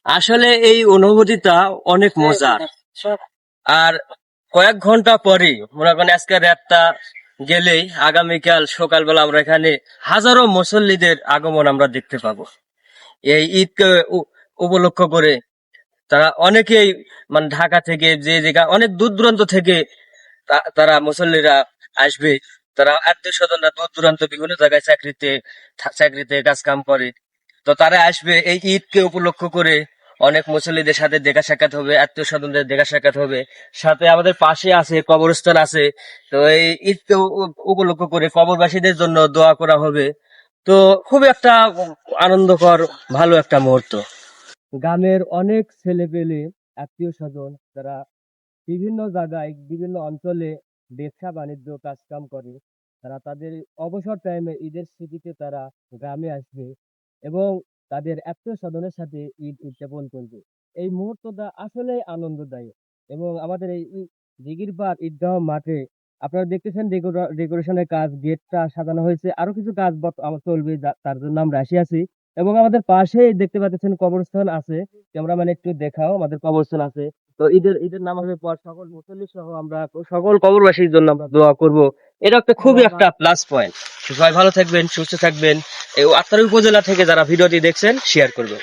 আসলে এই অনুভূতিটা অনেক মজার। আর কয়েক ঘন্টা পরেই মনে করেন আজকে রাতটা গেলেই আগামীকাল সকালবেলা আমরা এখানে হাজারো মুসল্লিদের আগমন আমরা দেখতে পাবো। এই ঈদকে উপলক্ষ করে তারা অনেকেই মানে ঢাকা থেকে যে জায়গা অনেক দূর দূরান্ত থেকে তারা মুসল্লিরা আসবে। তারা আত্মীয় স্বজনরা দূর দূরান্ত বিভিন্ন জায়গায় চাকরিতে কাজ কাম করে। তো তারা আসবে এই ঈদকে উপলক্ষ করে। অনেক মুসল্লিদের সাথে দেখা সাক্ষাৎ হবে, আত্মীয় স্বজনদের দেখা সাক্ষাৎ হবে। সাথে আমাদের পাশে আছে কবরস্থান আছে। তো এই ঈদকে উপলক্ষ করে কবরবাসীদের জন্য দোয়া করা হবে। তো খুবই একটা আনন্দকর ভালো একটা মুহূর্ত। গ্রামের অনেক ছেলে পেলে আত্মীয় স্বজন তারা বিভিন্ন জায়গায় বিভিন্ন অঞ্চলে ব্যবসা বাণিজ্য কাজ কাম করে। তারা তাদের অবসর টাইমে ঈদের ছুটিতে তারা গ্রামে আসবে এবং তাদের আত্মীয় স্বজনের সাথে ঈদ উদযাপন করবে। এই মুহূর্তটা আসলে আনন্দদায়ক। এবং আমাদের এই দিঘিরপাড় ঈদগাহ মাঠে আপনারা দেখতেছেন ডেকোরেশনের কাজ, গেটটা সাজানো হয়েছে, আরো কিছু কাজ চলবে, তার জন্য আমরা আসি আছি। এবং আমাদের পাশেই দেখতে পাচ্ছেন কবরস্থান আছে। ক্যামেরাম্যান একটু দেখাও, আমাদের কবরস্থান আছে। তো ঈদের ঈদের নামাজের পর সকল মুসল্লি সহ আমরা সকল কবরবাসীর জন্য আমরা দোয়া করব। এটা একটা খুবই একটা প্লাস পয়েন্ট। সবাই ভালো থাকবেন, সুস্থ থাকবেন। এই আত্রাই উপজেলা থেকে যারা ভিডিওটি দেখছেন শেয়ার করবেন।